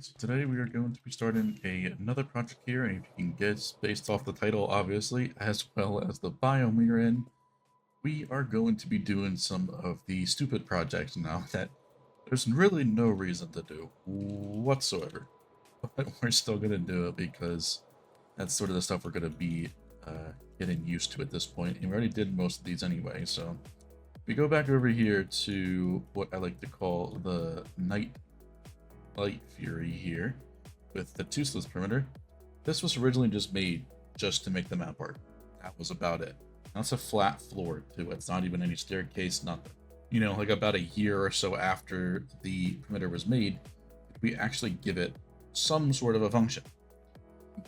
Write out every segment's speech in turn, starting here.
Alright, so today we are going to be starting another project here, and if you can guess based off the title, obviously, as well as the biome we are in, we are going to be doing some of the stupid projects now that there's really no reason to do whatsoever. But we're still going to do it because that's sort of the stuff we're going to be getting used to at this point, and we already did most of these anyway, so we go back over here to what I like to call the Night Light Fury here with the toothless perimeter. This was originally just made just to make the map art. That was about it. That's a flat floor too. It's not even any staircase, nothing. You know, like about a year or so after the perimeter was made, we actually give it some sort of a function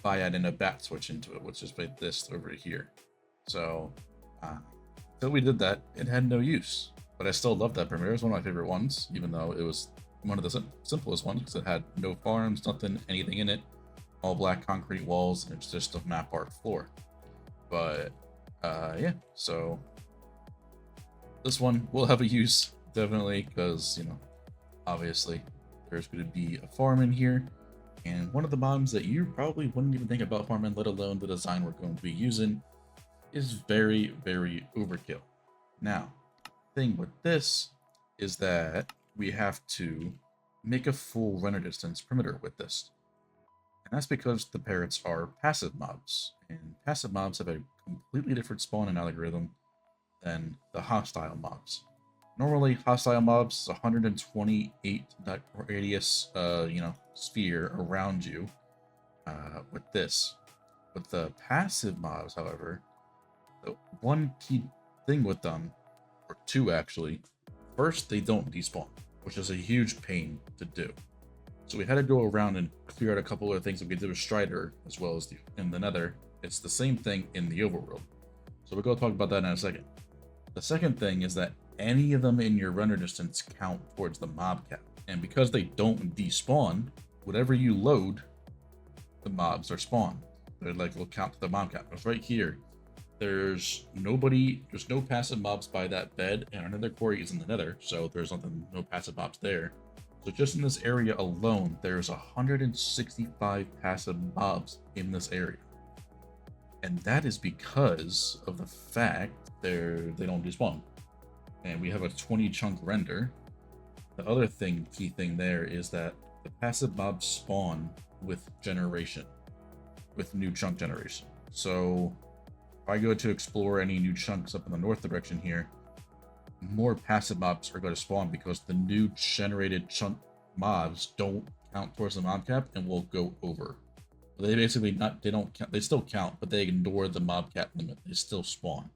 by adding a bat switch into it, which is like this over here. So, until we did that, it had no use. But I still love that perimeter. It's one of my favorite ones, even though it was one of the simplest ones because it had no farms, nothing, anything in it, all black concrete walls, and it's just a map art floor. But yeah, so this one will have a use definitely because, you know, obviously there's going to be a farm in here, and one of the mobs that you probably wouldn't even think about farming, let alone the design we're going to be using, is very overkill. Now, the thing with this is that we have to make a full render distance perimeter with this. And that's because the parrots are passive mobs, and passive mobs have a completely different spawning algorithm than the hostile mobs. Normally, hostile mobs is 128 radius, sphere around you with this. With the passive mobs, however, the one key thing with them, or two actually, first, they don't despawn, which is a huge pain to do. So we had to go around and clear out a couple of things that we did with Strider, as well as in the Nether. It's the same thing in the overworld. So we'll go talk about that in a second. The second thing is that any of them in your render distance count towards the mob cap. And because they don't despawn, whatever you load, the mobs are spawned. They're like, will count to the mob cap. It's right here. There's no passive mobs by that bed, and our nether quarry is in the nether, so there's no passive mobs there. So just in this area alone, there's 165 passive mobs in this area. And that is because of the fact they don't despawn. And we have a 20 chunk render. The other key thing there is that the passive mobs spawn with generation, with new chunk generation. So if I go to explore any new chunks up in the north direction here, more passive mobs are going to spawn because the new generated chunk mobs don't count towards the mob cap and will go over. They basically don't count, they still count, but they ignore the mob cap limit. They still spawn.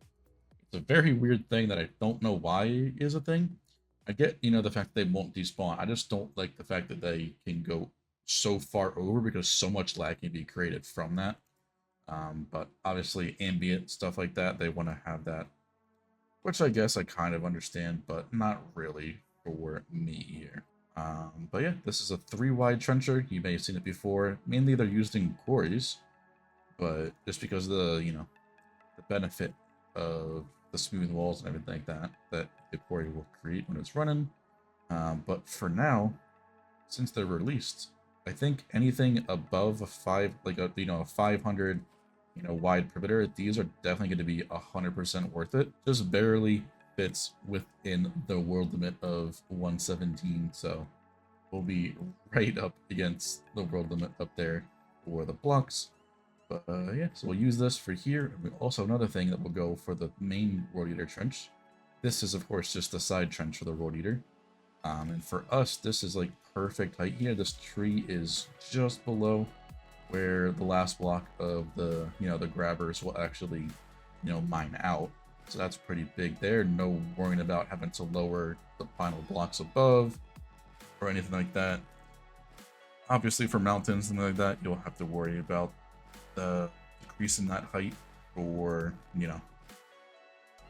It's a very weird thing that I don't know why is a thing. I get, the fact that they won't despawn. I just don't like the fact that they can go so far over because so much lag can be created from that. But obviously ambient stuff like that, they want to have that, which I guess I kind of understand, but not really for me here. But yeah, this is a 3-wide trencher. You may have seen it before. Mainly they're used in quarries, but just because of the benefit of the smooth walls and everything like that the quarry will create when it's running. But for now, since they're released, I think anything above a 500 wide perimeter, these are definitely going to be 100% worth it. Just barely fits within the world limit of 117, so we'll be right up against the world limit up there for the blocks. But yeah, so we'll use this for here. And also another thing that will go for the main Road Eater trench. This is of course just the side trench for the Road Eater. And for us, this is like perfect height here. This tree is just below where the last block of the the grabbers will actually mine out. So that's pretty big there. No worrying about having to lower the final blocks above or anything like that. Obviously for mountains and like that, you'll have to worry about the decrease in that height for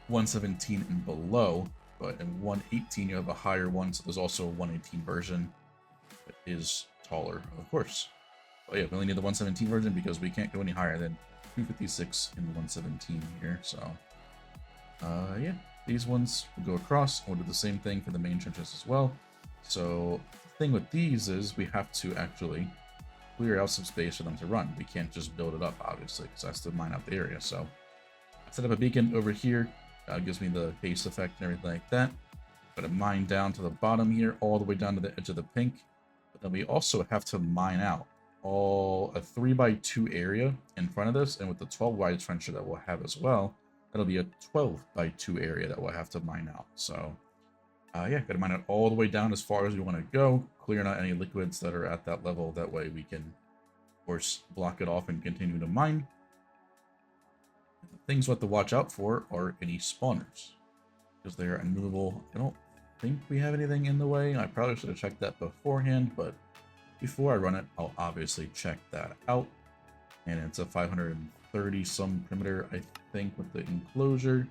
117 and below. But in 118 you have a higher one, so there's also a 118 version that is taller, of course. But yeah, we only need the 117 version because we can't go any higher than 256 in 117 here. So yeah, these ones will go across. We'll do the same thing for the main trenches as well. So thing with these is we have to actually clear out some space for them to run. We can't just build it up, obviously, because that's to mine out the area. So I set up a beacon over here. Gives me the base effect and everything like that. But a mine down to the bottom here, all the way down to the edge of the pink. But then we also have to mine out all a 3x2 area in front of this, and with the 12 wide trencher that we'll have as well, that'll be a 12x2 area that we'll have to mine out. So yeah, gotta mine it all the way down as far as we want to go, clearing out any liquids that are at that level. That way we can, of course, block it off and continue to mine. And the things we have to watch out for are any spawners, because they are immovable. I don't think we have anything in the way. I probably should have checked that beforehand, but before I run it, I'll obviously check that out. And it's a 530 some perimeter, I think, with the enclosure.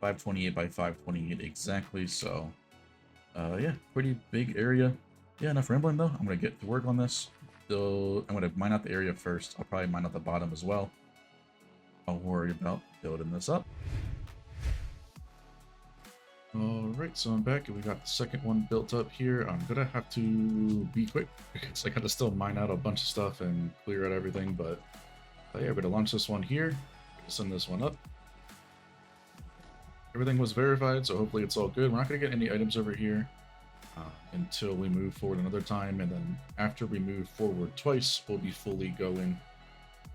528 by 528 exactly. So yeah, pretty big area. Yeah, enough rambling though. I'm gonna get to work on this. So I'm gonna mine out the area first. I'll probably mine out the bottom as well. I'll worry about building this up. Alright, so I'm back and we got the second one built up here. I'm gonna have to be quick because I gotta still mine out a bunch of stuff and clear out everything, but yeah, we're gonna launch this one here, send this one up. Everything was verified, so hopefully it's all good. We're not gonna get any items over here until we move forward another time, and then after we move forward twice, we'll be fully going.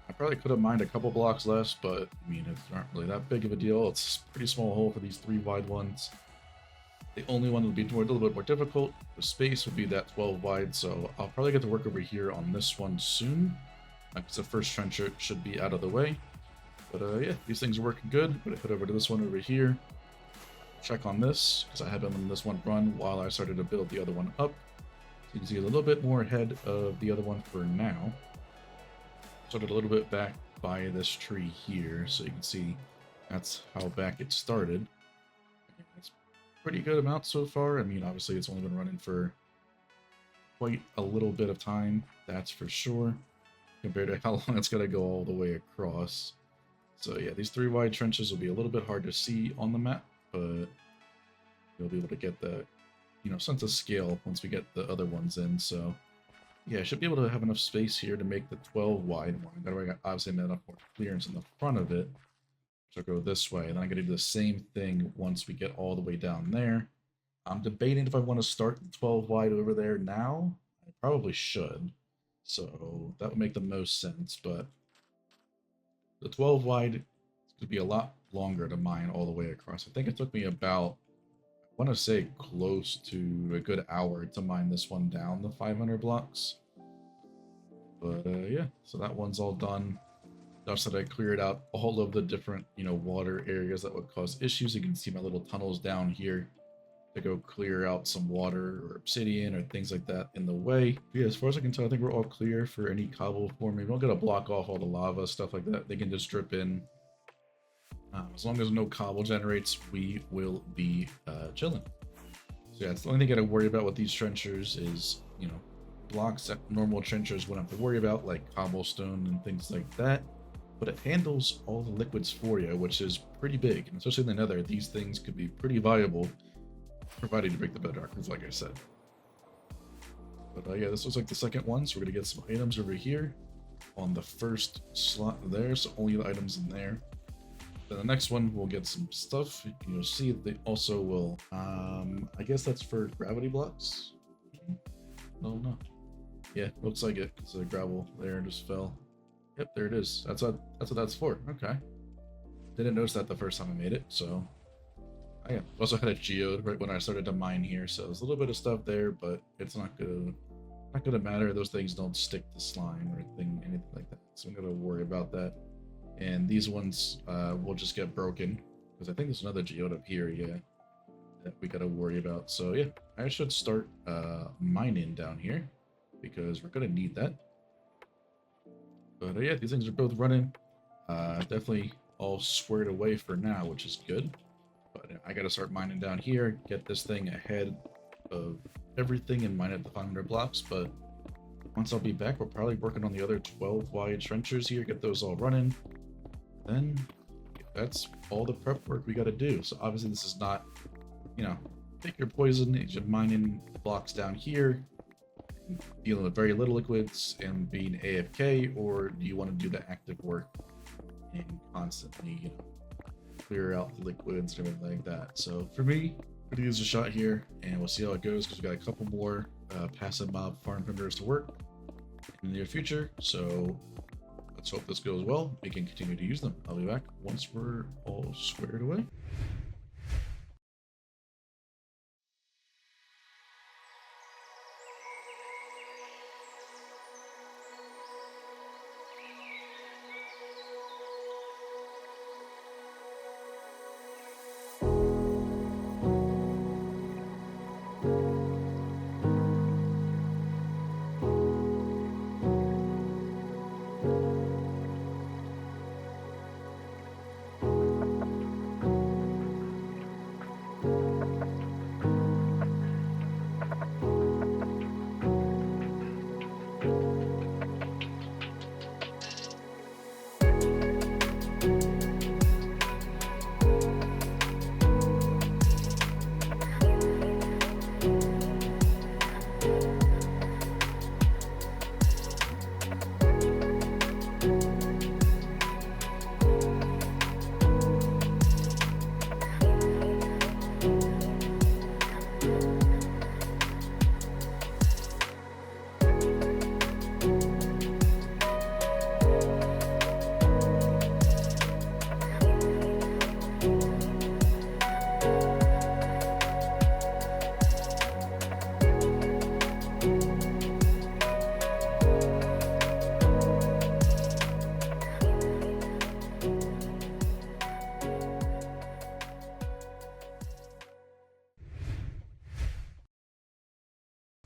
I probably could have mined a couple blocks less, but I mean, it's not really that big of a deal. It's a pretty small hole for these 3 wide ones. The only one that would be a little bit more difficult, the space, would be that 12 wide, so I'll probably get to work over here on this one soon, because the first trencher should be out of the way. But yeah, these things are working good. I'm going to head over to this one over here, check on this, because I have been letting this one run while I started to build the other one up. So you can see a little bit more ahead of the other one for now. Started a little bit back by this tree here, so you can see that's how back it started. It's pretty good amount so far. I mean, obviously it's only been running for quite a little bit of time, that's for sure, compared to how long it's got to go all the way across. So yeah, these 3 wide trenches will be a little bit hard to see on the map, but you'll be able to get the, sense of scale once we get the other ones in. So yeah, I should be able to have enough space here to make the 12 wide one. That way I obviously made enough more clearance in the front of it. So I'll go this way, and then I'm going to do the same thing once we get all the way down there. I'm debating if I want to start the 12 wide over there now. I probably should. So that would make the most sense, but the 12 wide is going to be a lot longer to mine all the way across. I think it took me about, I want to say, close to a good hour to mine this one down the 500 blocks. But yeah, so that one's all done. Thus that I cleared out all of the different, water areas that would cause issues. You can see my little tunnels down here to go clear out some water or obsidian or things like that in the way. But yeah, as far as I can tell, I think we're all clear for any cobble forming. We don't gotta block off all the lava, stuff like that. They can just drip in. As long as no cobble generates, we will be chilling. So yeah, it's the only thing I gotta worry about with these trenchers is, blocks that normal trenchers wouldn't have to worry about, like cobblestone and things like that. But it handles all the liquids for you, which is pretty big. And especially in the Nether, these things could be pretty valuable, provided you break the bedrock, like I said. But yeah, this looks like the second one, so we're gonna get some items over here on the first slot there, so only the items in there. Then the next one, we'll get some stuff. You'll see that they also will, I guess that's for gravity blocks? No. Yeah, looks like it. It's a gravel there just fell. Yep, there it is. That's what that's for. Okay. Didn't notice that the first time I made it, so. Oh, yeah. Also had a geode right when I started to mine here, so there's a little bit of stuff there, but it's not gonna matter. Those things don't stick to slime or anything like that. So I'm gonna worry about that. And these ones will just get broken, because I think there's another geode up here, yeah, that we gotta worry about. So yeah, I should start mining down here, because we're gonna need that. But yeah, these things are both running. Definitely all squared away for now, which is good. But I gotta start mining down here, get this thing ahead of everything and mine at the 500 blocks. But once I'll be back, we're probably working on the other 12 wide trenchers here, get those all running. Then that's all the prep work we gotta do. So obviously this is not, pick your poison. You're mining blocks down here. dealing with very little liquids and being AFK, or do you want to do the active work and constantly, clear out the liquids and everything like that? So for me, I'm gonna use a shot here, and we'll see how it goes because we got a couple more passive mob farm printers to work in the near future. So let's hope this goes well. We can continue to use them. I'll be back once we're all squared away.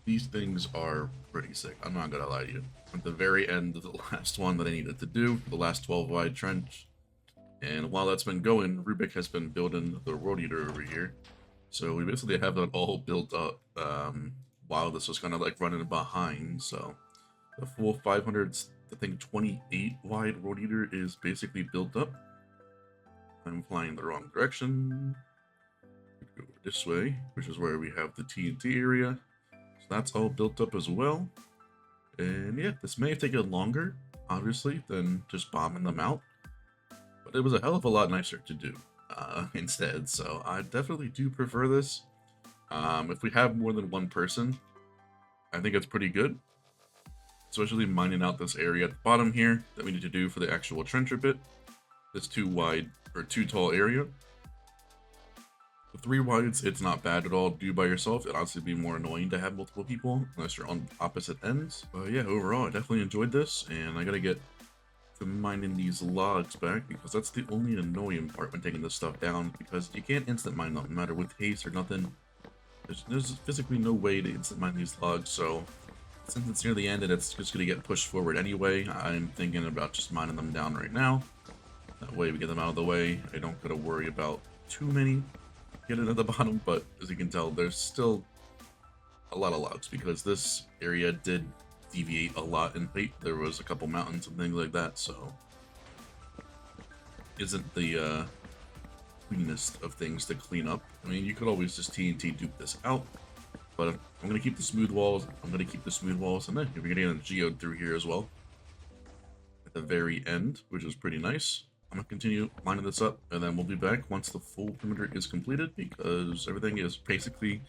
These things are pretty sick. I'm not gonna lie to you. At the very end of the last one that I needed to do, the last 12 wide trench, and while that's been going, Rubik has been building the World Eater over here. So we basically have that all built up while this was kind of like running behind. So the full 500, I think 28 wide World Eater is basically built up. I'm flying the wrong direction. Go this way, which is where we have the TNT area. That's all built up as well. And yeah, this may have taken longer, obviously, than just bombing them out. But it was a hell of a lot nicer to do instead. So I definitely do prefer this. If we have more than one person, I think it's pretty good. Especially mining out this area at the bottom here that we need to do for the actual trencher bit. This too tall area. The 3 wides, it's not bad at all to do by yourself. It'd honestly be more annoying to have multiple people unless you're on opposite ends. But yeah, overall, I definitely enjoyed this, and I gotta get to mining these logs back because that's the only annoying part when taking this stuff down, because you can't instant mine them, no matter with haste or nothing. There's physically no way to instant mine these logs, so since it's near the end and it's just gonna get pushed forward anyway, I'm thinking about just mining them down right now. That way we get them out of the way. I don't gotta worry about too many getting at the bottom, but as you can tell, there's still a lot of logs because this area did deviate a lot in height. There was a couple mountains and things like that, so isn't the cleanest of things to clean up. I mean, you could always just TNT dupe this out, but I'm gonna keep the smooth walls. And then we're gonna get a geode through here as well at the very end, which is pretty nice. I'm gonna continue lining this up, and then we'll be back once the full perimeter is completed, because everything is basically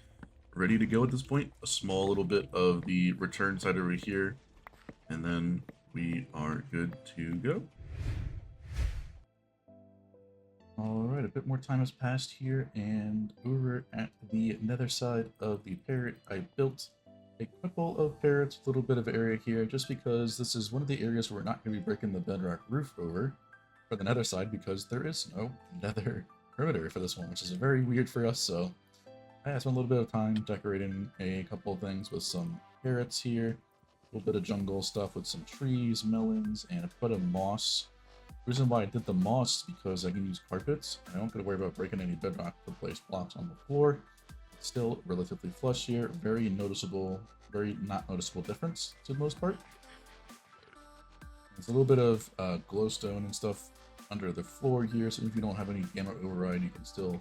ready to go at this point. A small little bit of the return side over here, and then we are good to go. Alright, a bit more time has passed here, and over at the nether side of the Parrot, I built a couple of parrots, a little bit of area here, just because this is one of the areas where we're not going to be breaking the bedrock roof over for the nether side, because there is no nether perimeter for this one, which is very weird for us. So I spent a little bit of time decorating a couple of things with some parrots here, a little bit of jungle stuff with some trees, melons, and a bit of moss. The reason why I did the moss is because I can use carpets. I don't got to worry about breaking any bedrock to place blocks on the floor. It's still relatively flush here, very noticeable, very not noticeable difference to the most part. There's a little bit of glowstone and stuff under the floor here, so if you don't have any gamma override, you can still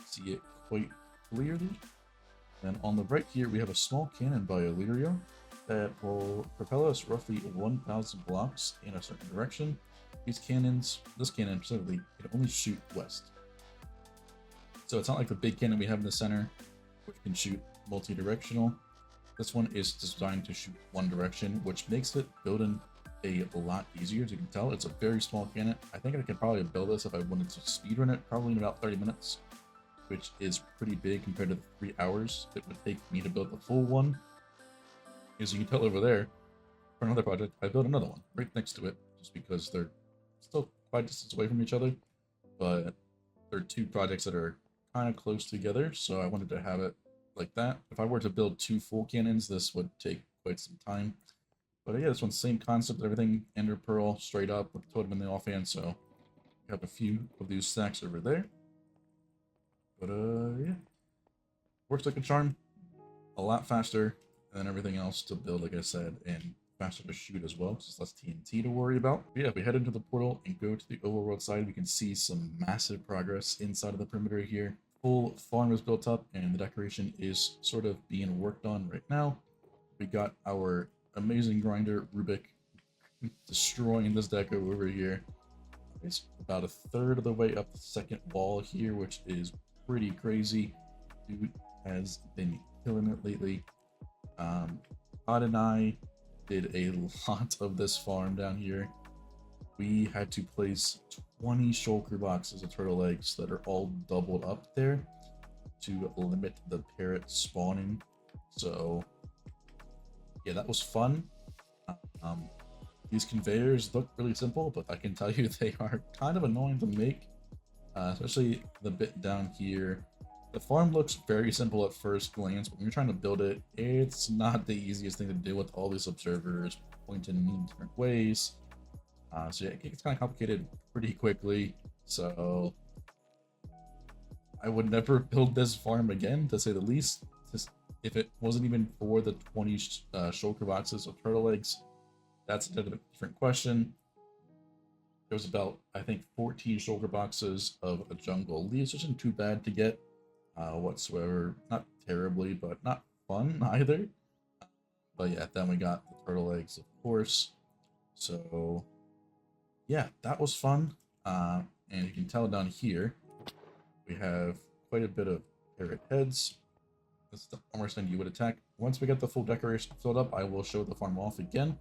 see it quite clearly. And on the right here, we have a small cannon by Illyrio. that will propel us roughly 1,000 blocks in a certain direction. These cannons, this cannon specifically, can only shoot west. So it's not like the big cannon we have in the center, which can shoot multi-directional. This one is designed to shoot one direction, which makes it building a lot easier. As you can tell, it's a very small cannon. I think I could probably build this if I wanted to speedrun it, probably in about 30 minutes, which is pretty big compared to the 3 hours it would take me to build the full one. As you can tell over there, for another project, I built another one right next to it, just because they're still quite a distance away from each other, but they're two projects that are kind of close together, so I wanted to have it like that. If I were to build 2 full cannons, this would take quite some time. But yeah, this one's same concept, everything Ender Pearl straight up with totem in the offhand, so we have a few of these stacks over there. But yeah, works like a charm. A lot faster than everything else to build, like I said, and faster to shoot as well, because it's less TNT to worry about. But yeah, if we head into the portal and go to the overworld side, we can see some massive progress inside of the perimeter here. Full farm is built up, and the decoration is sort of being worked on right now. We got our amazing grinder, Rubik, destroying this deco over here. It's about a third of the way up the second wall here, which is pretty crazy. Dude has been killing it lately. Todd and I did a lot of this farm down here. We had to place 20 shulker boxes of turtle eggs that are all doubled up there to limit the parrot spawning. So yeah, that was fun. These conveyors look really simple, but I can tell you they are kind of annoying to make, especially the bit down here. The farm looks very simple at first glance, but when you're trying to build it, it's not the easiest thing to do with all these observers pointing in different ways. So yeah, it gets kind of complicated pretty quickly. So I would never build this farm again, to say the least. Just if it wasn't even for the 20 shulker boxes of turtle eggs, that's a different question. There was about, I think, 14 shulker boxes of a jungle leaves, which isn't too bad to get whatsoever. Not terribly, but not fun either. But yeah, then we got the turtle eggs, of course. So yeah, that was fun. And you can tell down here, we have quite a bit of parrot heads. This is the armor stand you would attack. Once we get the full decoration filled up, I will show the farm off again.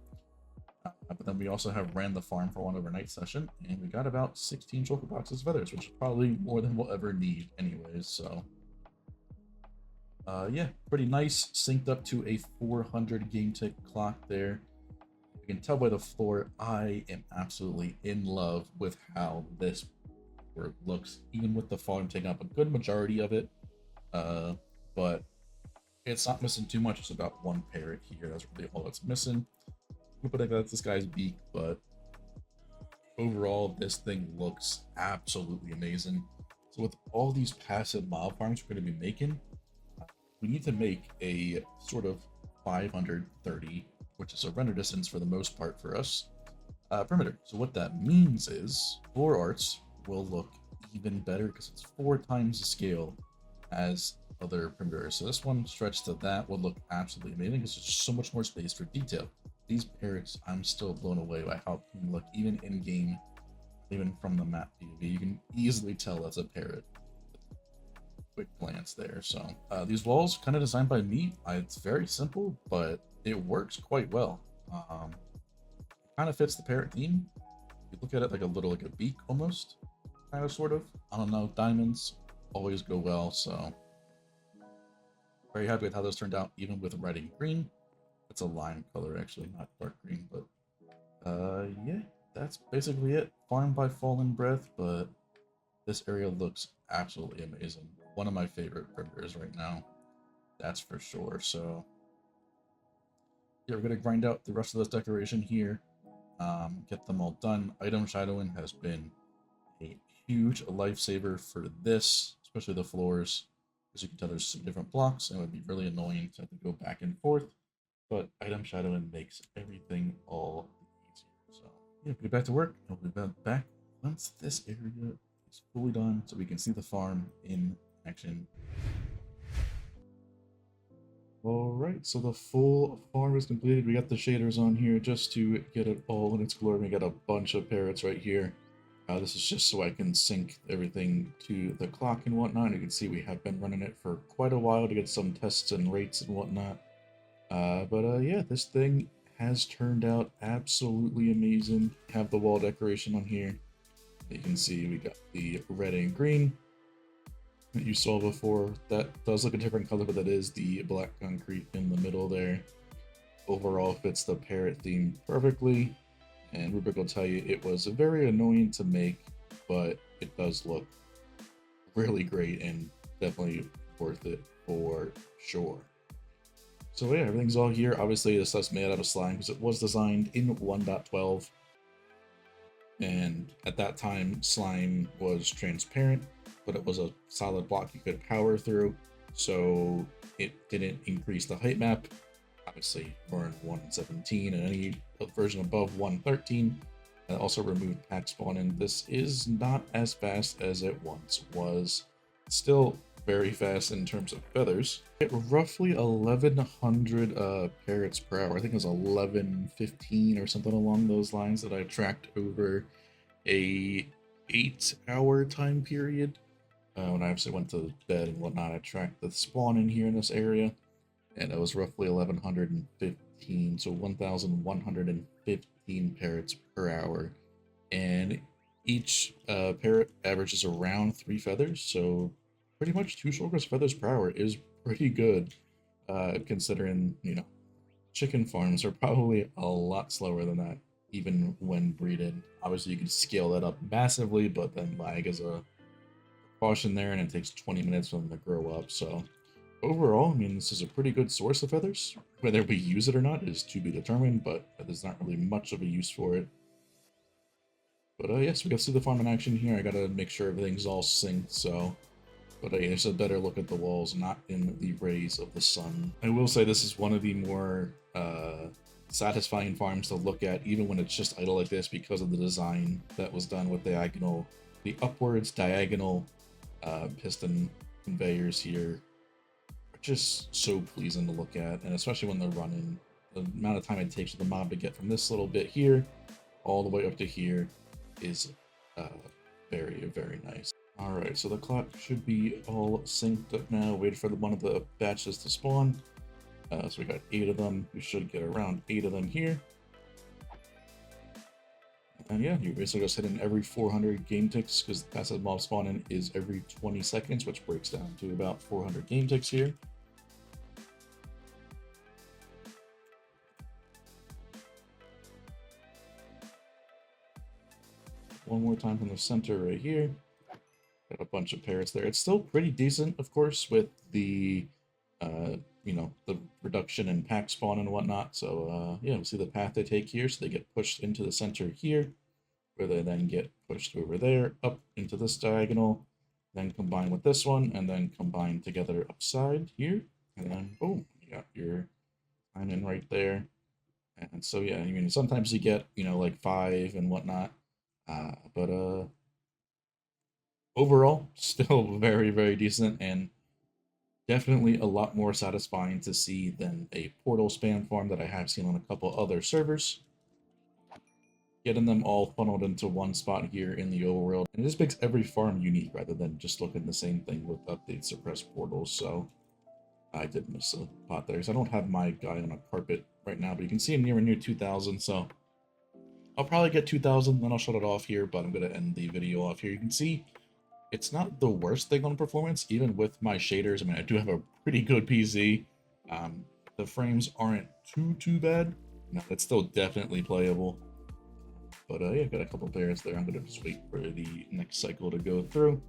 But then we also have ran the farm for one overnight session, and we got about 16 shulker boxes of feathers, which is probably more than we'll ever need anyways, so yeah, pretty nice. Synced up to a 400 game tick clock there. You can tell by the floor, I am absolutely in love with how this work looks, even with the farm taking up a good majority of it. But it's not missing too much. It's about one parrot here. That's really all it's missing. But that's this guy's beak, but overall, this thing looks absolutely amazing. So with all these passive mob farms we're going to be making, we need to make a sort of 530, which is a render distance for the most part for us, perimeter. So what that means is floor arts will look even better because it's 4 times the scale as other perimeters. So this one stretched to that will look absolutely amazing because there's so much more space for detail. These parrots, I'm still blown away by how they look, even in game, even from the map POV. You can easily tell that's a parrot. Quick glance there. So these walls, kind of designed by me. It's very simple, but it works quite well. Kind of fits the parrot theme. You look at it like a beak almost, kind of, sort of. I don't know. Diamonds always go well, so very happy with how those turned out, even with red and green. It's a lime color, actually, not dark green, but yeah, that's basically it. Farmed by FallenBreath, but this area looks absolutely amazing. One of my favorite perimeters right now, that's for sure. So yeah, we're gonna grind out the rest of this decoration here, get them all done. Item shadowing has been a huge lifesaver for this, especially the floors. As you can tell, there's some different blocks, and it would be really annoying to have to go back and forth. But item shadowing makes everything all easier. So yeah, get back to work. I'll be back once this area is fully done, so we can see the farm in action. Alright, so the full farm is completed. We got the shaders on here just to get it all in its glory. We got a bunch of parrots right here. This is just so I can sync everything to the clock and whatnot. You can see we have been running it for quite a while to get some tests and rates and whatnot. Yeah, this thing has turned out absolutely amazing. Have the wall decoration on here. You can see we got the red and green that you saw before. That does look a different color, but that is the black concrete in the middle there. Overall fits the parrot theme perfectly, and Rubik will tell you it was very annoying to make, but it does look really great and definitely worth it for sure. So yeah, everything's all here. Obviously this stuff's made out of slime because it was designed in 1.12, and at that time slime was transparent, but it was a solid block you could power through, so it didn't increase the height map. Obviously we're in 1.17 and any version above 1.13. And also removed pack spawn, and this is not as fast as it once was. Still very fast in terms of feathers. At roughly 1100 parrots per hour. I think it was 1115 or something along those lines that I tracked over a 8-hour time period. When I actually went to bed and whatnot, I tracked the spawn in here in this area, and it was roughly 1115, so 1115 parrots per hour. And each parrot averages around 3 feathers, so pretty much 2 shulkers feathers per hour is pretty good, considering, you know, chicken farms are probably a lot slower than that, even when breeding. Obviously, you can scale that up massively, but then lag is a precaution there, and it takes 20 minutes for them to grow up. So overall, I mean, this is a pretty good source of feathers. Whether we use it or not is to be determined, but there's not really much of a use for it. But yes, we got to see the farm in action here. I gotta make sure everything's all synced, so. But there's a better look at the walls, not in the rays of the sun. I will say this is one of the more satisfying farms to look at, even when it's just idle like this, because of the design that was done with the upwards diagonal piston conveyors here. Are just so pleasing to look at, and especially when they're running. The amount of time it takes for the mob to get from this little bit here all the way up to here is very, very nice. Alright, so the clock should be all synced up now. Wait for one of the batches to spawn. So we got 8 of them. We should get around 8 of them here. And yeah, you basically just hit in every 400 game ticks, because the passive mob spawning is every 20 seconds, which breaks down to about 400 game ticks here. One more time from the center right here. Got a bunch of parrots there. It's still pretty decent, of course, with the, you know, the reduction in pack spawn and whatnot. So, yeah, we see the path they take here. So they get pushed into the center here, where they then get pushed over there, up into this diagonal, then combine with this one, and then combine together upside here. And then, boom, you got your timing right there. And so, yeah, I mean, sometimes you get, you know, like 5 and whatnot. Overall, still very, very decent, and definitely a lot more satisfying to see than a portal spam farm that I have seen on a couple other servers. Getting them all funneled into one spot here in the overworld, and it just makes every farm unique rather than just looking the same thing with update suppressed portals. So I did miss a pot there, so I don't have my guy on a carpet right now, but you can see him near 2,000, so I'll probably get 2,000, then I'll shut it off here, but I'm going to end the video off here. You can see it's not the worst thing on performance, even with my shaders. I mean, I do have a pretty good PC. The frames aren't too bad. No, it's still definitely playable. But yeah, got a couple players there. I'm going to just wait for the next cycle to go through.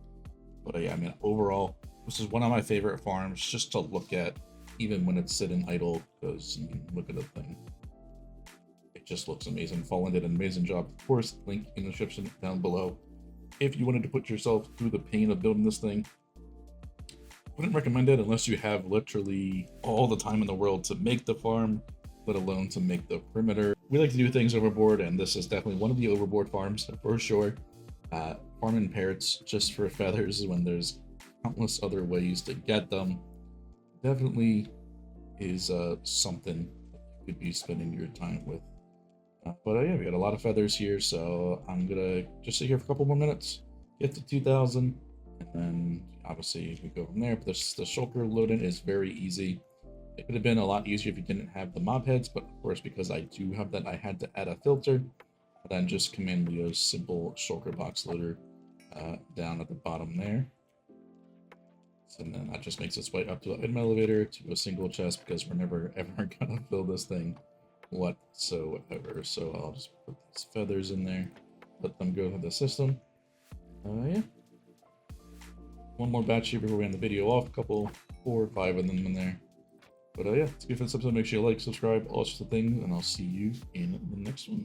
But yeah, I mean, overall, this is one of my favorite farms just to look at, even when it's sitting idle, because, I mean, look at the thing. It just looks amazing. Fallen did an amazing job. Of course, link in the description down below. If you wanted to put yourself through the pain of building this thing, wouldn't recommend it unless you have literally all the time in the world to make the farm, let alone to make the perimeter. We like to do things overboard, and this is definitely one of the overboard farms for sure. Farming parrots just for feathers when there's countless other ways to get them. Definitely is something you could be spending your time with. But yeah, we got a lot of feathers here, so I'm gonna just sit here for a couple more minutes, get to 2,000, and then obviously we go from there. But the shulker load-in is very easy. It could have been a lot easier if you didn't have the mob heads, but of course, because I do have that, I had to add a filter, and then just command Leo's simple shulker box loader down at the bottom there. And then that just makes its way up to an elevator to a single chest, because we're never ever gonna fill this thing whatsoever. So I'll just put these feathers in there, let them go to the system. Yeah. One more batch here before we end the video off. A couple, 4 or 5 of them in there. But yeah, it's good for this episode. Make sure you like, subscribe, all sorts of things, and I'll see you in the next one.